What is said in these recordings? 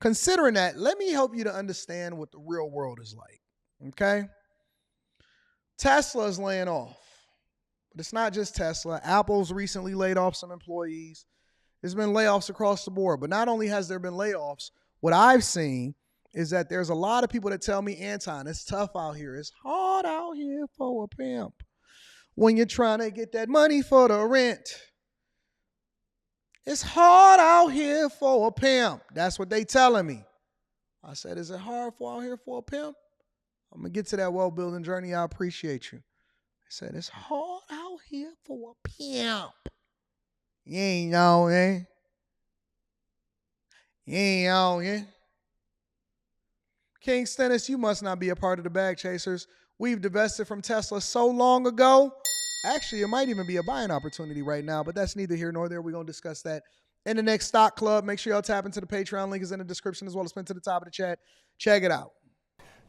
considering that, let me help you to understand what the real world is like, okay? Tesla is laying off. But it's not just Tesla. Apple's recently laid off some employees. There's been layoffs across the board. But not only has there been layoffs, what I've seen is that there's a lot of people that tell me, Anton, it's tough out here. It's hard out here for a pimp when you're trying to get that money for the rent. It's hard out here for a pimp. That's what they telling me. I said, is it hard out here for a pimp? I'm going to get to that well-building journey. I appreciate you. I said, it's hard out here for a pimp. You ain't know, eh? You ain't know, yeah? King Stennis, you must not be a part of the bag chasers. We've divested from Tesla so long ago. Actually, it might even be a buying opportunity right now, but that's neither here nor there. We're going to discuss that in the next Stock Club. Make sure y'all tap into the Patreon. Link is in the description as well as pinned to the top of the chat. Check it out.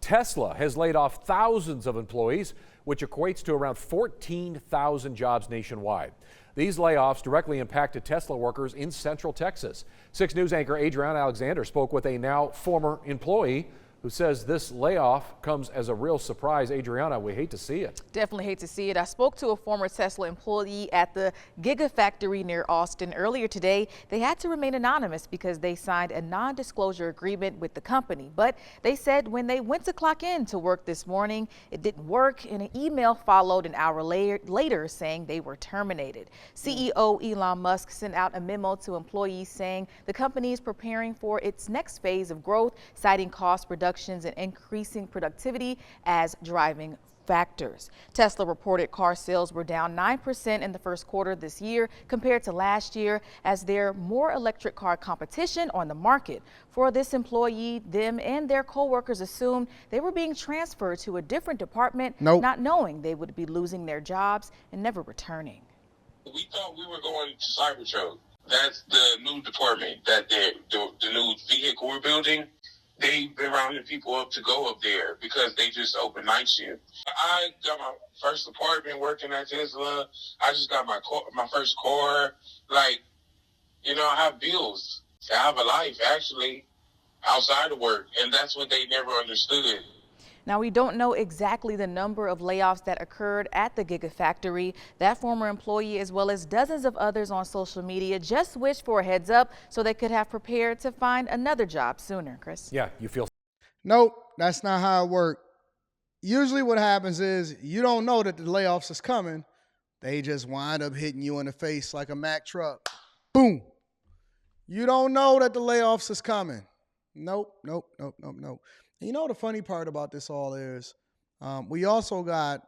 Tesla has laid off thousands of employees, which equates to around 14,000 jobs nationwide. These layoffs directly impacted Tesla workers in Central Texas. 6 News anchor Adriana Alexander spoke with a now former employee who says this layoff comes as a real surprise. Adriana, we hate to see it. Definitely hate to see it. I spoke to a former Tesla employee at the Gigafactory near Austin earlier today. They had to remain anonymous because they signed a non-disclosure agreement with the company. But they said when they went to clock in to work this morning, it didn't work, and an email followed an hour later saying they were terminated. CEO Elon Musk sent out a memo to employees saying the company is preparing for its next phase of growth, citing cost reductions and increasing productivity as driving factors. Tesla reported car sales were down 9% in the first quarter this year compared to last year, as there's more electric car competition on the market. For this employee, them and their co-workers assumed they were being transferred to a different department, not knowing they would be losing their jobs and never returning. We thought we were going to Cybertruck. That's the new department that the new vehicle we're building. They've been rounding people up to go up there because they just opened night shift. I got my first apartment working at Tesla. I just got my first car. Like, you know, I have bills. I have a life, actually, outside of work. And that's what they never understood. Now, we don't know exactly the number of layoffs that occurred at the Gigafactory. That former employee, as well as dozens of others on social media, just wished for a heads up so they could have prepared to find another job sooner. Chris? Yeah, you feel. Nope, that's not how it works. Usually what happens is you don't know that the layoffs is coming. They just wind up hitting you in the face like a Mack truck. Boom. You don't know that the layoffs is coming. Nope. You know the funny part about this all is we also got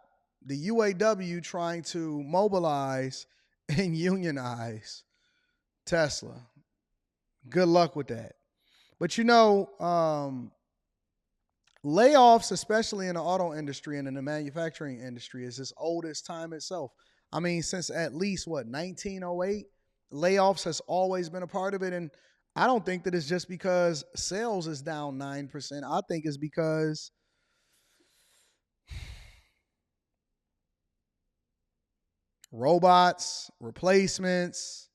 the UAW trying to mobilize and unionize Tesla. Good luck with that. But you know, layoffs, especially in the auto industry and in the manufacturing industry, is as old as time itself. I mean, since at least, 1908, layoffs has always been a part of it. And I don't think that it's just because sales is down 9%. I think it's because robots, replacements,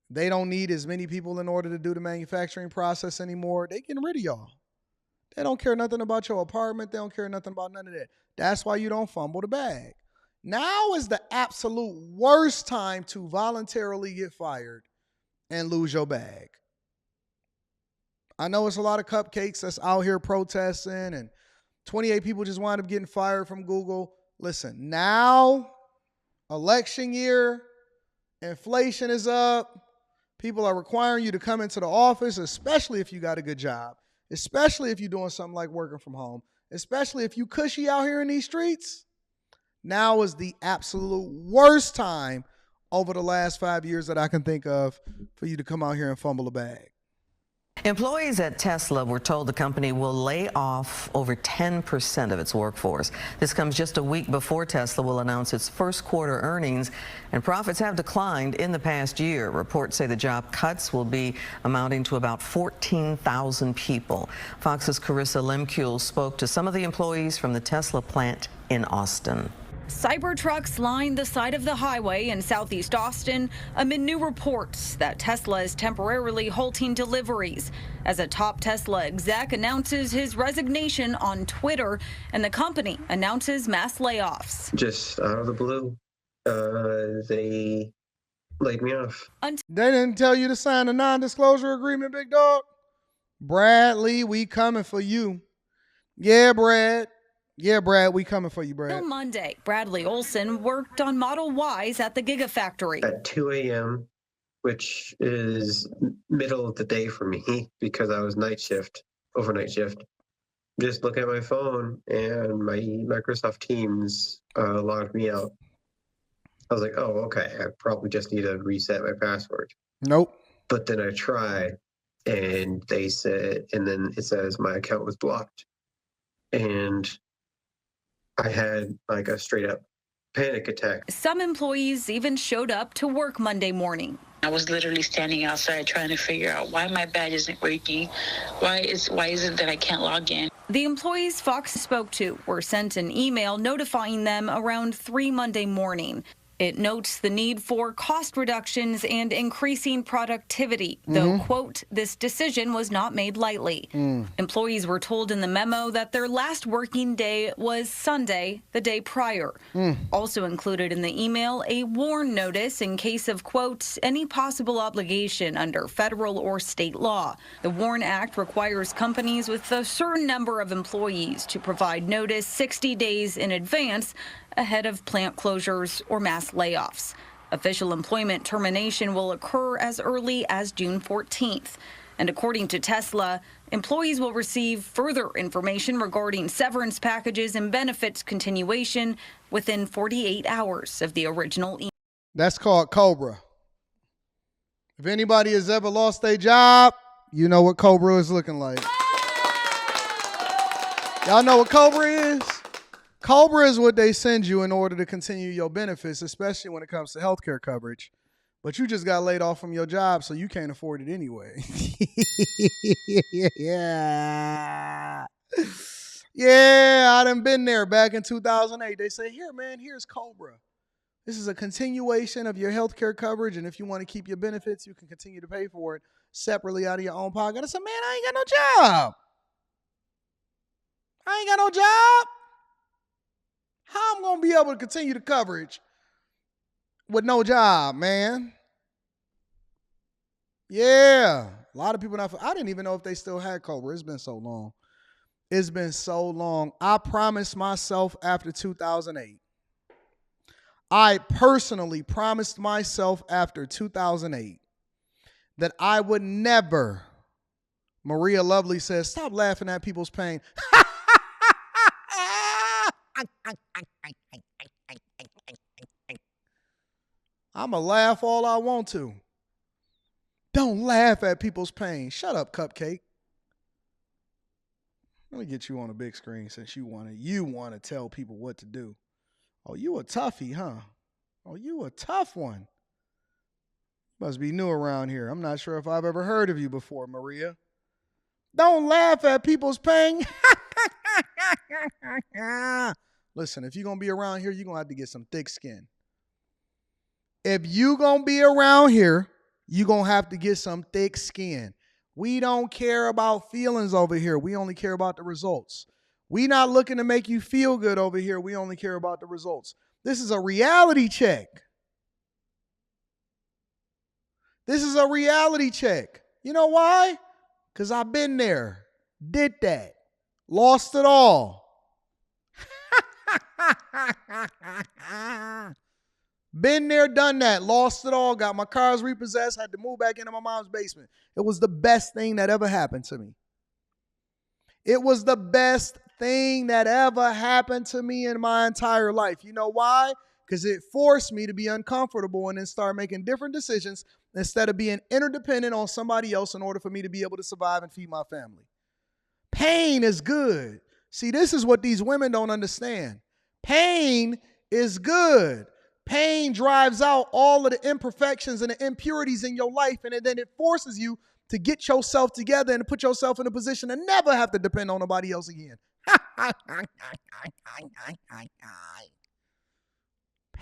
they don't need as many people in order to do the manufacturing process anymore. They getting rid of y'all. They don't care nothing about your apartment. They don't care nothing about none of that. That's why you don't fumble the bag. Now is the absolute worst time to voluntarily get fired and lose your bag. I know it's a lot of cupcakes that's out here protesting, and 28 people just wind up getting fired from Google. Listen, now, election year, inflation is up. People are requiring you to come into the office, especially if you got a good job, especially if you're doing something like working from home, especially if you cushy out here in these streets. Now is the absolute worst time over the last 5 years that I can think of for you to come out here and fumble a bag. Employees at Tesla were told the company will lay off over 10% of its workforce. This comes just a week before Tesla will announce its first quarter earnings, and profits have declined in the past year. Reports say the job cuts will be amounting to about 14,000 people. Fox's Carissa Lemkule spoke to some of the employees from the Tesla plant in Austin. Cyber trucks line the side of the highway in southeast Austin amid new reports that Tesla is temporarily halting deliveries as a top Tesla exec announces his resignation on Twitter and the company announces mass layoffs. Just out of the blue, they laid me off. They didn't tell you to sign a non-disclosure agreement, big dog? Bradley, we coming for you. Yeah, Brad. Yeah, Brad, we coming for you, Brad. Until Monday, Bradley Olson worked on Model Ys at the Gigafactory. At 2 a.m., which is middle of the day for me because I was overnight shift. Just look at my phone and my Microsoft Teams logged me out. I was like, oh, okay, I probably just need to reset my password. Nope. But then I tried and they said, and then it says my account was blocked. And I had like a straight up panic attack. Some employees even showed up to work Monday morning. I was literally standing outside trying to figure out why my badge isn't working. Why is it that I can't log in? The employees Fox spoke to were sent an email notifying them around 3 Monday morning. It notes the need for cost reductions and increasing productivity, though, quote, this decision was not made lightly. Employees were told in the memo that their last working day was Sunday, the day prior. Also included in the email, a warn notice in case of, quote, any possible obligation under federal or state law. The WARN Act requires companies with a certain number of employees to provide notice 60 days in advance ahead of plant closures or mass layoffs. Official employment termination will occur as early as June 14th. And according to Tesla, employees will receive further information regarding severance packages and benefits continuation within 48 hours of the original email. That's called Cobra. If anybody has ever lost their job, you know what Cobra is looking like. Y'all know what Cobra is? Cobra is what they send you in order to continue your benefits, especially when it comes to healthcare coverage. But you just got laid off from your job, so you can't afford it anyway. Yeah. Yeah, I done been there back in 2008. They say, here, man, here's Cobra. This is a continuation of your healthcare coverage, and if you want to keep your benefits, you can continue to pay for it separately out of your own pocket. I said, man, I ain't got no job. I ain't got no job. How I'm going to be able to continue the coverage with no job, man? Yeah. A lot of people not. I didn't even know if they still had Cobra. It's been so long. It's been so long. I promised myself after 2008. I personally promised myself after 2008 that I would never. Maria Lovely says, stop laughing at people's pain. I'm going to laugh all I want to. Don't laugh at people's pain. Shut up, Cupcake. Let me get you on a big screen since you want to tell people what to do. Oh, you a toughie, huh? Oh, you a tough one. Must be new around here. I'm not sure if I've ever heard of you before, Maria. Don't laugh at people's pain. Listen, if you're going to be around here, you're going to have to get some thick skin. If you're going to be around here, you're going to have to get some thick skin. We don't care about feelings over here. We only care about the results. We not looking to make you feel good over here. We only care about the results. This is a reality check. This is a reality check. You know why? Because I've been there, did that, lost it all. Been there, done that, lost it all, got my cars repossessed, had to move back into my mom's basement. It was the best thing that ever happened to me. It was the best thing that ever happened to me in my entire life. You know why? Because it forced me to be uncomfortable and then start making different decisions instead of being interdependent on somebody else in order for me to be able to survive and feed my family. Pain is good. See, this is what these women don't understand. Pain is good. Pain drives out all of the imperfections and the impurities in your life, and then it forces you to get yourself together and to put yourself in a position to never have to depend on nobody else again.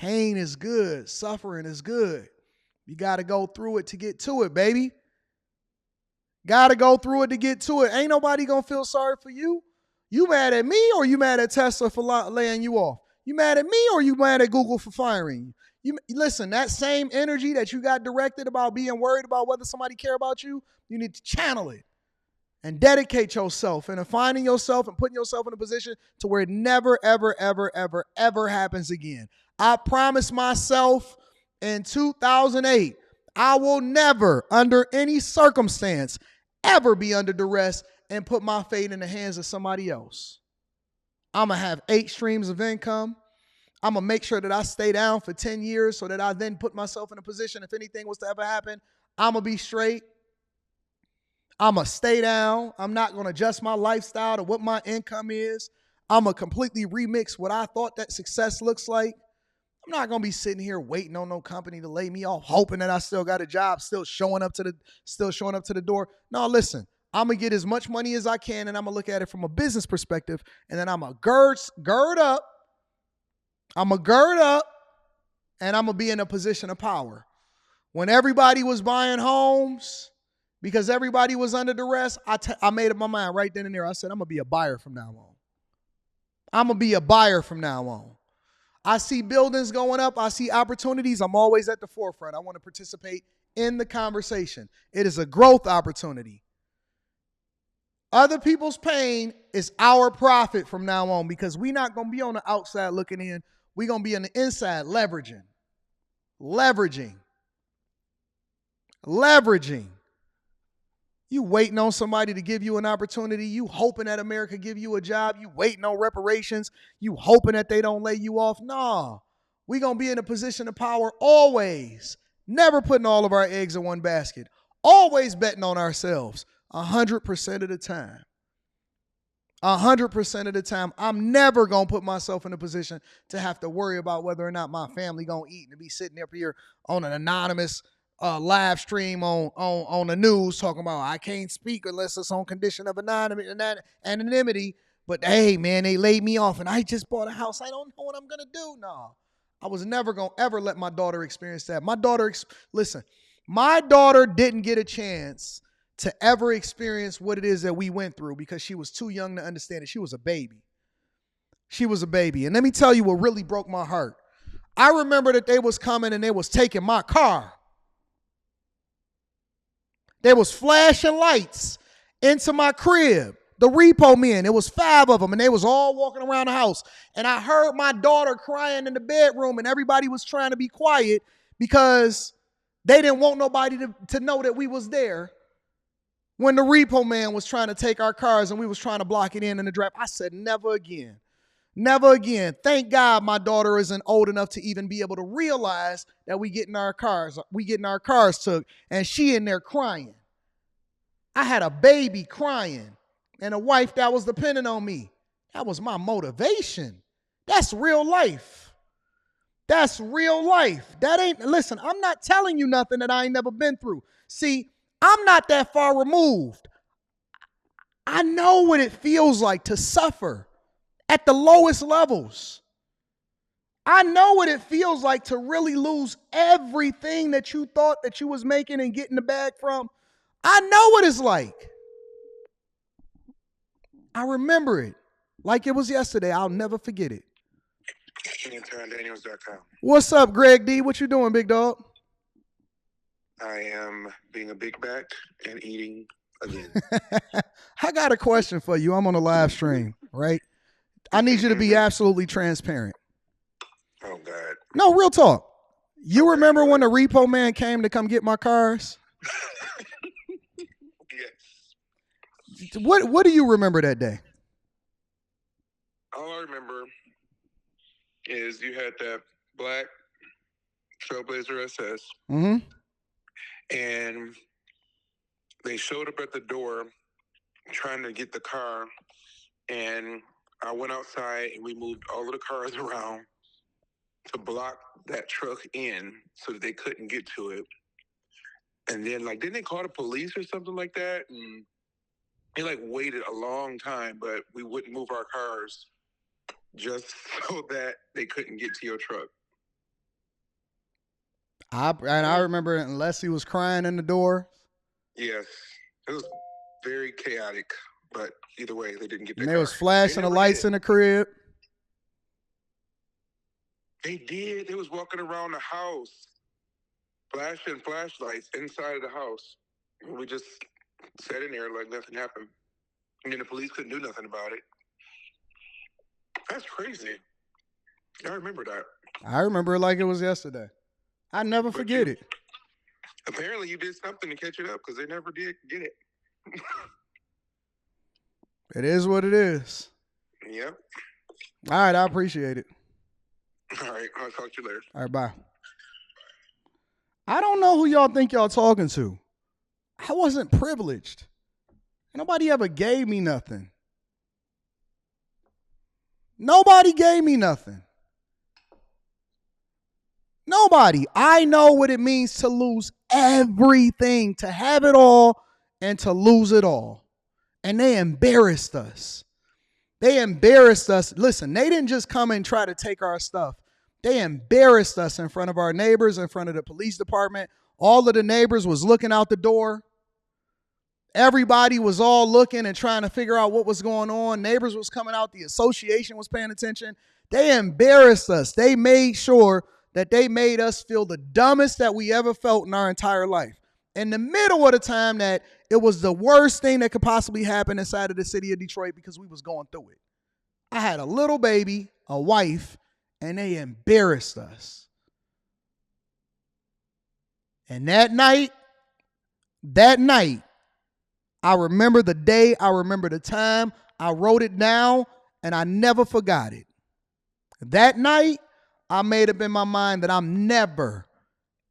Pain is good. Suffering is good. You got to go through it to get to it, baby. Got to go through it to get to it. Ain't nobody going to feel sorry for you. You mad at me or you mad at Tesla for laying you off? You mad at me or you mad at Google for firing you? Listen, that same energy that you got directed about being worried about whether somebody care about you, you need to channel it and dedicate yourself into finding yourself and putting yourself in a position to where it never, ever, ever, ever, ever happens again. I promised myself in 2008, I will never, under any circumstance, ever be under duress and put my fate in the hands of somebody else. I'm going to have 8 streams of income. I'm going to make sure that I stay down for 10 years so that I then put myself in a position, if anything was to ever happen, I'm going to be straight. I'm going to stay down. I'm not going to adjust my lifestyle to what my income is. I'm going to completely remix what I thought that success looks like. I'm not going to be sitting here waiting on no company to lay me off, hoping that I still got a job, still showing up to the door. No, listen, I'm going to get as much money as I can, and I'm going to look at it from a business perspective, and then I'm going to gird up. I'm going to gird up, and I'm going to be in a position of power. When everybody was buying homes because everybody was under duress, I made up my mind right then and there. I said, I'm going to be a buyer from now on. I'm going to be a buyer from now on. I see buildings going up. I see opportunities. I'm always at the forefront. I want to participate in the conversation. It is a growth opportunity. Other people's pain is our profit from now on because we're not going to be on the outside looking in. We're going to be on the inside leveraging. You waiting on somebody to give you an opportunity. You hoping that America give you a job. You waiting on reparations. You hoping that they don't lay you off. Nah, we going to be in a position of power always. Never putting all of our eggs in one basket. Always betting on ourselves 100% of the time. 100% of the time. I'm never going to put myself in a position to have to worry about whether or not my family going to eat and to be sitting up here on an anonymous live stream on the news talking about I can't speak unless it's on condition of anonymity. But hey, man, they laid me off and I just bought a house. I don't know what I'm going to do. No, I was never going to ever let my daughter experience that. My daughter didn't get a chance to ever experience what it is that we went through because she was too young to understand it. She was a baby. And let me tell you what really broke my heart. I remember that they was coming and they was taking my car. They was flashing lights into my crib. The repo men, it was 5 of them, and they was all walking around the house. And I heard my daughter crying in the bedroom, and everybody was trying to be quiet because they didn't want nobody to know that we was there when the repo man was trying to take our cars and we was trying to block it in the draft. I said, never again. Never again. Thank God my daughter isn't old enough to even be able to realize that we getting our cars took, and she in there crying. I had a baby crying and a wife that was dependent on me. That was my motivation. That's real life. Listen, I'm not telling you nothing that I ain't never been through. See, I'm not that far removed. I know what it feels like to suffer at the lowest levels. I know what it feels like to really lose everything that you thought that you was making and getting the bag from. I know what it's like. I remember it like it was yesterday. I'll never forget it. AntonDaniels.com. What's up, Greg D? What you doing, big dog? I am being a big back and eating again. I got a question for you. I'm on a live stream, right? I need you to be absolutely transparent. Oh, God. No, real talk. You remember when the repo man came to come get my cars? Yes. What do you remember that day? All I remember is you had that black Trailblazer SS. Mm-hmm. And they showed up at the door trying to get the car. And I went outside and we moved all of the cars around to block that truck in so that they couldn't get to it. And then, didn't they call the police or something like that? And they, waited a long time, but we wouldn't move our cars just so that they couldn't get to your truck. I remember Leslie was crying in the door. Yes, it was very chaotic, but either way, they didn't get that And they car. was flashing the never lights did. in the crib. They did. They was walking around the house, flashing flashlights inside of the house. And we just sat in there like nothing happened. And then the police couldn't do nothing about it. That's crazy. I remember that. I remember it like it was yesterday. I never forget it. Apparently, you did something to catch it up because they never did get it. It is what it is. Yep. All right, I appreciate it. All right, I'll talk to you later. All right, bye. I don't know who y'all think y'all talking to. I wasn't privileged. Nobody ever gave me nothing. Nobody gave me nothing. Nobody. I know what it means to lose everything, to have it all and to lose it all. And they embarrassed us. They embarrassed us. Listen, they didn't just come and try to take our stuff. They embarrassed us in front of our neighbors, in front of the police department. All of the neighbors was looking out the door. Everybody was all looking and trying to figure out what was going on. Neighbors was coming out. The association was paying attention. They embarrassed us. They made sure that they made us feel the dumbest that we ever felt in our entire life. In the middle of the time that it was the worst thing that could possibly happen inside of the city of Detroit because we was going through it. I had a little baby, a wife, and they embarrassed us. And that night, I remember the day, I remember the time, I wrote it down, and I never forgot it. That night, I made up in my mind that I'm never,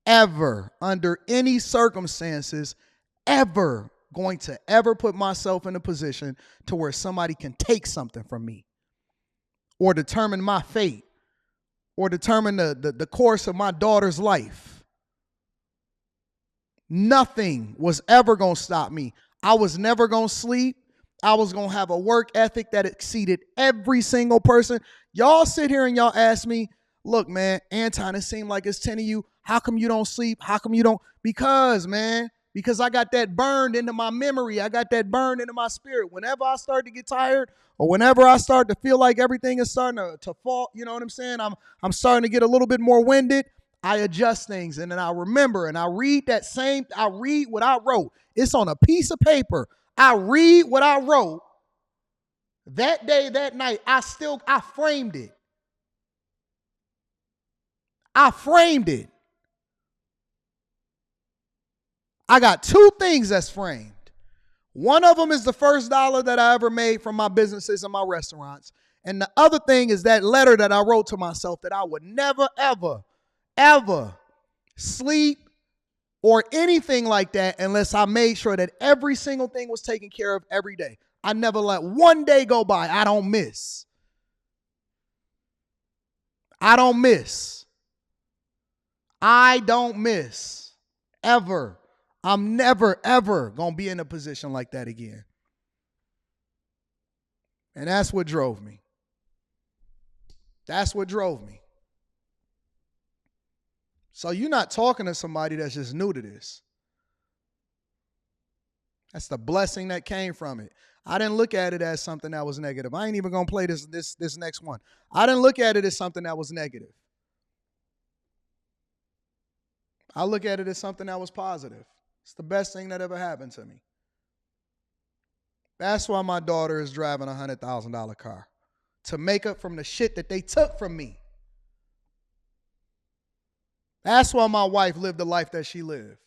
ever, under any circumstances, ever going to ever put myself in a position to where somebody can take something from me or determine my fate or determine the course of my daughter's life. Nothing was ever going to stop me. I was never going to sleep. I was going to have a work ethic that exceeded every single person. Y'all sit here and y'all ask me, look, man, Anton, it seemed like it's 10 of you. How come you don't sleep? How come you don't? Because I got that burned into my memory. I got that burned into my spirit. Whenever I start to get tired or whenever I start to feel like everything is starting to fall, you know what I'm saying? I'm starting to get a little bit more winded. I adjust things and then I remember and I read what I wrote. It's on a piece of paper. I read what I wrote that day, that night. I framed it. I framed it. I got two things that's framed. One of them is the first dollar that I ever made from my businesses and my restaurants. And the other thing is that letter that I wrote to myself that I would never, ever, ever sleep or anything like that unless I made sure that every single thing was taken care of every day. I never let one day go by. I don't miss. I don't miss. Ever. I'm never, ever going to be in a position like that again. And that's what drove me. That's what drove me. So you're not talking to somebody that's just new to this. That's the blessing that came from it. I didn't look at it as something that was negative. I ain't even going to play this next one. I didn't look at it as something that was negative. I look at it as something that was positive. It's the best thing that ever happened to me. That's why my daughter is driving a $100,000 car. To make up from the shit that they took from me. That's why my wife lived the life that she lived.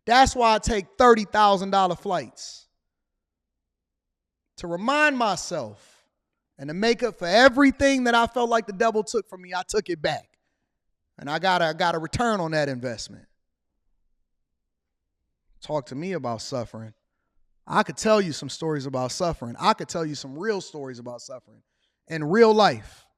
That's why I take $30,000 flights. To remind myself and to make up for everything that I felt like the devil took from me, I took it back. And I got a return on that investment. Talk to me about suffering. I could tell you some stories about suffering. I could tell you some real stories about suffering in real life.